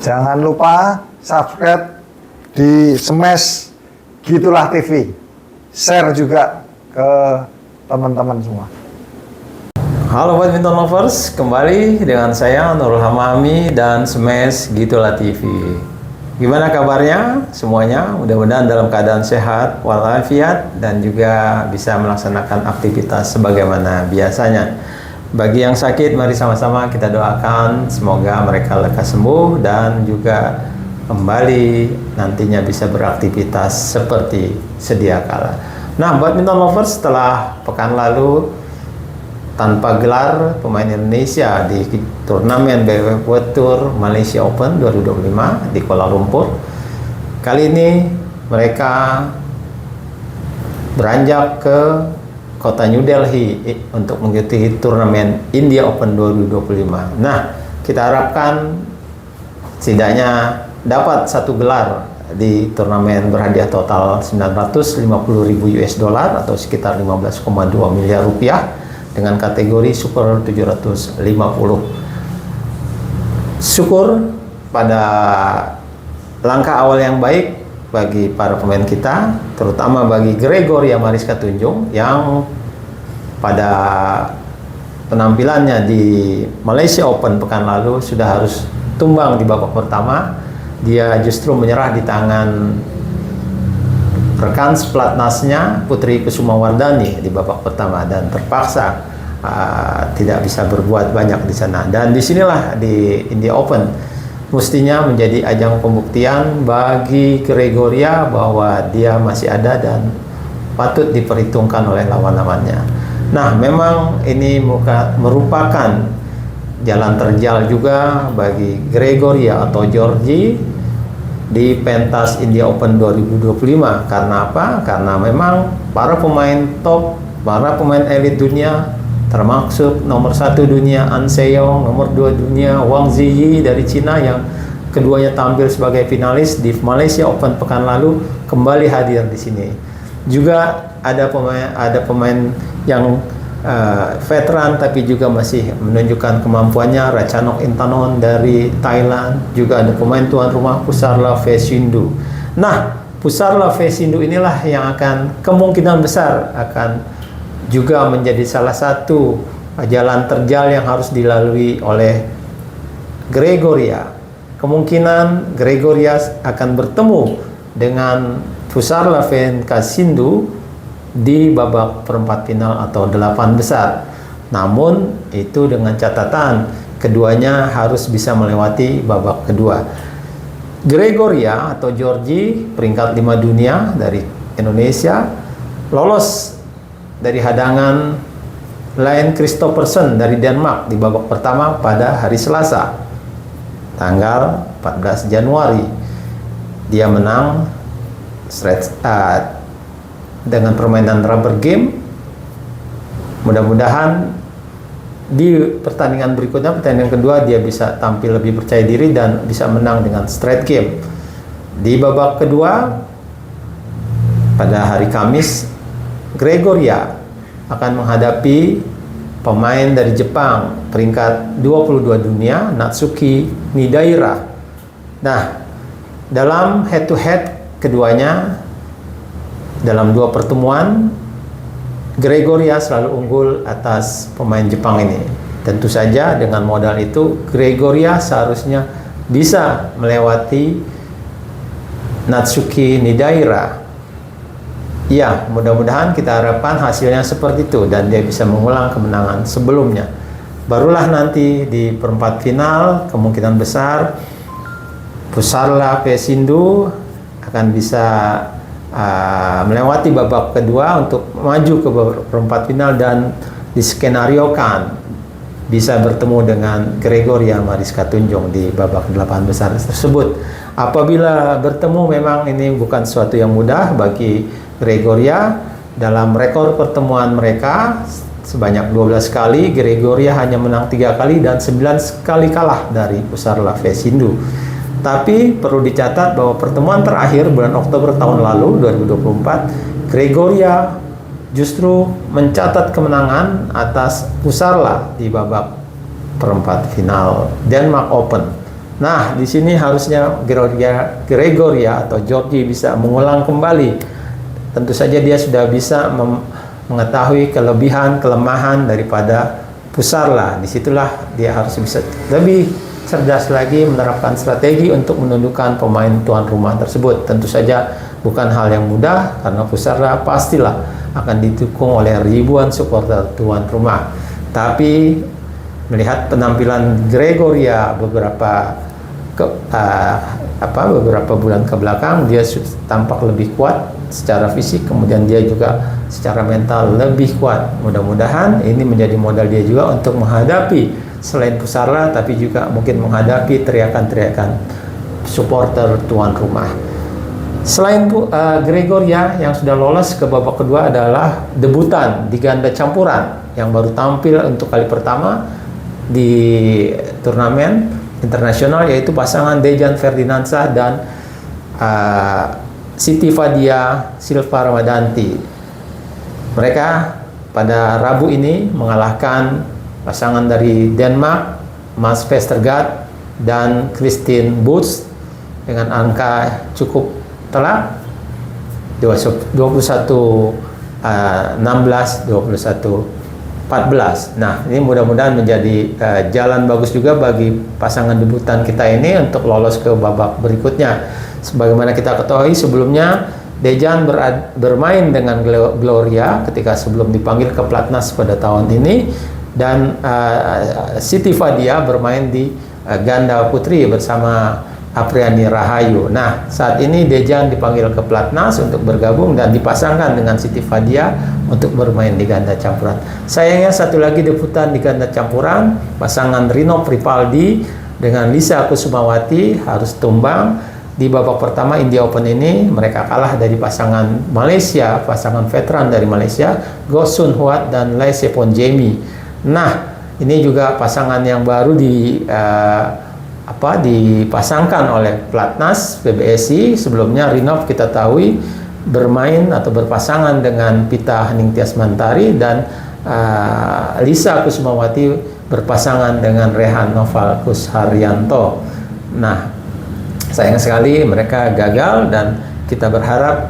Jangan lupa subscribe di Smash Gitulah TV. Share juga ke teman-teman semua. Halo badminton lovers, kembali dengan saya Nurul Hamami dan Smash Gitulah TV. Gimana kabarnya semuanya? Mudah-mudahan dalam keadaan sehat walafiat dan juga bisa melaksanakan aktivitas sebagaimana biasanya. Bagi yang sakit, mari sama-sama kita doakan semoga mereka lekas sembuh dan juga kembali nantinya bisa beraktivitas seperti sedia kala. Nah, badminton lovers, setelah pekan lalu tanpa gelar pemain Indonesia di turnamen BWF World Tour Malaysia Open 2025 di Kuala Lumpur, kali ini mereka beranjak ke kota New Delhi untuk mengikuti turnamen India Open 2025. Nah, kita harapkan setidaknya dapat satu gelar di turnamen berhadiah total 950.000 US dollar atau sekitar 15,2 miliar rupiah dengan kategori Super 750. Syukur pada langkah awal yang baik bagi para pemain kita, terutama bagi Gregoria Mariska Tunjung yang pada penampilannya di Malaysia Open pekan lalu sudah harus tumbang di babak pertama. Dia justru menyerah di tangan rekan sepelatnasnya Putri Kusumawardhani di babak pertama dan terpaksa tidak bisa berbuat banyak di sana. Dan disinilah di India Open mestinya menjadi ajang pembuktian bagi Gregoria bahwa dia masih ada dan patut diperhitungkan oleh lawan-lawannya. Nah, memang ini merupakan jalan terjal juga bagi Gregoria atau Georgie di pentas India Open 2025. Karena apa? Karena memang para pemain top, para pemain elit dunia, termasuk nomor 1 dunia An Se-yong, nomor 2 dunia Wang Ziyi dari Cina yang keduanya tampil sebagai finalis di Malaysia Open pekan lalu kembali hadir di sini. Juga ada pemain yang veteran tapi juga masih menunjukkan kemampuannya, Ratchanok Intanon dari Thailand, juga ada pemain tuan rumah Pusarla Pheshindu. Nah, Pusarla Pheshindu inilah yang akan kemungkinan besar akan juga menjadi salah satu jalan terjal yang harus dilalui oleh Gregoria. Kemungkinan Gregoria akan bertemu dengan Pusarla Pheshindu di babak perempat final atau 8 besar. Namun itu dengan catatan keduanya harus bisa melewati babak kedua. Gregoria atau Georgie peringkat 5 dunia dari Indonesia lolos dari hadangan Lane Christophersen dari Denmark di babak pertama pada hari Selasa tanggal 14 Januari. Dia menang dengan permainan rubber game. Mudah-mudahan di pertandingan berikutnya, pertandingan kedua, dia bisa tampil lebih percaya diri dan bisa menang dengan straight game. Di babak kedua pada hari Kamis, Gregoria akan menghadapi pemain dari Jepang peringkat 22 dunia, Natsuki Nidaira. Nah, dalam head to head keduanya, dalam 2 pertemuan, Gregoria selalu unggul atas pemain Jepang ini. Tentu saja dengan modal itu Gregoria seharusnya bisa melewati Natsuki Nidaira. Ya, mudah-mudahan kita harapkan hasilnya seperti itu dan dia bisa mengulang kemenangan sebelumnya. Barulah nanti di perempat final kemungkinan besar Pusarla Pheshindu akan bisa melewati babak kedua untuk maju ke perempat final dan diskenariokan bisa bertemu dengan Gregoria Mariska Tunjung di babak 8 besar tersebut. Apabila bertemu, memang ini bukan sesuatu yang mudah bagi Gregoria. Dalam rekor pertemuan mereka sebanyak 12 kali, Gregoria hanya menang 3 kali dan 9 kali kalah dari Pusarla Pheshindu. Tapi perlu dicatat bahwa pertemuan terakhir bulan Oktober tahun lalu 2024, Gregoria justru mencatat kemenangan atas Pusarla di babak perempat final Denmark Open Nah, di sini harusnya Gregoria atau Georgie bisa mengulang kembali. Tentu saja dia sudah bisa mengetahui kelebihan, kelemahan daripada Pusarla. Disitulah dia harus bisa lebih cerdas lagi menerapkan strategi untuk menundukkan pemain tuan rumah tersebut. Tentu saja bukan hal yang mudah karena Pusarla pastilah akan didukung oleh ribuan supporter tuan rumah. Tapi melihat penampilan Gregoria beberapa bulan ke belakang, dia tampak lebih kuat secara fisik, kemudian dia juga secara mental lebih kuat. Mudah-mudahan ini menjadi modal dia juga untuk menghadapi selain Pusarla, tapi juga mungkin menghadapi teriakan-teriakan supporter tuan rumah. Selain Gregoria yang sudah lolos ke babak kedua adalah debutan di ganda campuran yang baru tampil untuk kali pertama di turnamen internasional, yaitu pasangan Dejan Ferdinandsyah dan Siti Fadia Silva Ramadanti. Mereka pada Rabu ini mengalahkan pasangan dari Denmark, Mads Vestergaard dan Christine Boots dengan angka cukup telak 21-16, 21-14. Nah, ini mudah-mudahan menjadi jalan bagus juga bagi pasangan debutan kita ini untuk lolos ke babak berikutnya. Sebagaimana kita ketahui sebelumnya, Dejan bermain dengan Gloria ketika sebelum dipanggil ke Platnas pada tahun ini, dan Siti Fadia bermain di ganda putri bersama Apriani Rahayu. Nah, saat ini Dejan dipanggil ke Platnas untuk bergabung dan dipasangkan dengan Siti Fadia untuk bermain di ganda campuran. Sayangnya satu lagi debutan di ganda campuran, pasangan Rino Pripaldi dengan Lisa Kusumawati harus tumbang. Di babak pertama India Open ini mereka kalah dari pasangan Malaysia, pasangan veteran dari Malaysia, Goh Sun Huat dan Lai Sepon Jamie. Nah, ini juga pasangan yang baru dipasangkan oleh Platnas PBSI. Sebelumnya Rinov kita tahu bermain atau berpasangan dengan Pita Ningtyas Mantari, dan Lisa Kusumawati berpasangan dengan Rehan Noval Kusharyanto. Nah, sayang sekali mereka gagal, dan kita berharap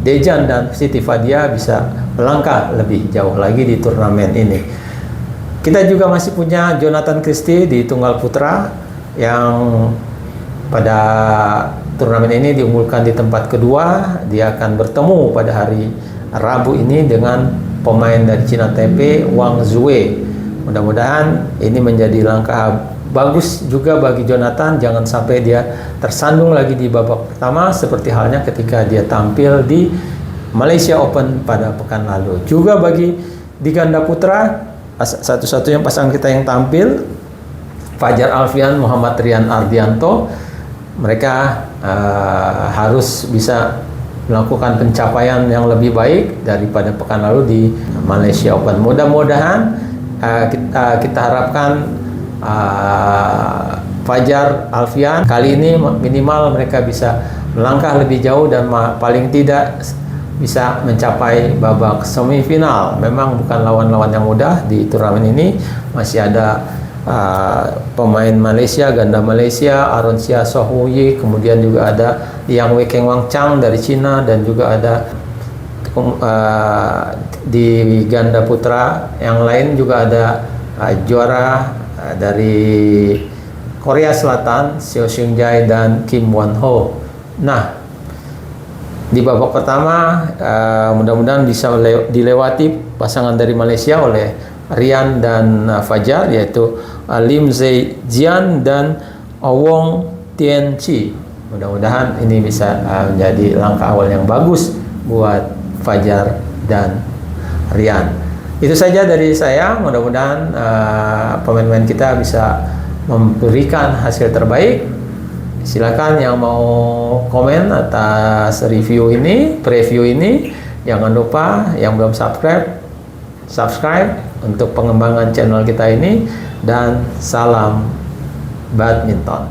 Dejan dan Siti Fadia bisa melangkah lebih jauh lagi di turnamen ini. Kita juga masih punya Jonathan Christie di tunggal putra yang pada turnamen ini diunggulkan di tempat kedua. Dia akan bertemu pada hari Rabu ini dengan pemain dari Cina Taipei, Wang Zue. Mudah-mudahan ini menjadi langkah bagus juga bagi Jonathan, jangan sampai dia tersandung lagi di babak pertama seperti halnya ketika dia tampil di Malaysia Open pada pekan lalu. Juga bagi di ganda putra, satu-satunya pasangan kita yang tampil, Fajar Alfian, Muhammad Rian Ardianto, mereka harus bisa melakukan pencapaian yang lebih baik daripada pekan lalu di Malaysia Open. Mudah-mudahan kita harapkan Fajar Alfian kali ini minimal mereka bisa melangkah lebih jauh dan paling tidak bisa mencapai babak semifinal. Memang bukan lawan-lawan yang mudah di turnamen ini. Masih ada pemain Malaysia, ganda Malaysia, Aronsia Sohuyi, kemudian juga ada Yang Wei Wang Chang dari Cina, dan juga ada di ganda putra yang lain juga ada juara dari Korea Selatan, Seo Seung Jae dan Kim Won Ho. Nah, di babak pertama mudah-mudahan bisa dilewati pasangan dari Malaysia oleh Rian dan Fajar, yaitu Lim Zhe Jian dan Wong Tien Chi. Mudah-mudahan ini bisa menjadi langkah awal yang bagus buat Fajar dan Rian. Itu saja dari saya. Mudah-mudahan pemain-pemain kita bisa memberikan hasil terbaik. Silakan yang mau komen atas review ini, preview ini. Jangan lupa yang belum subscribe untuk pengembangan channel kita ini. Dan salam badminton.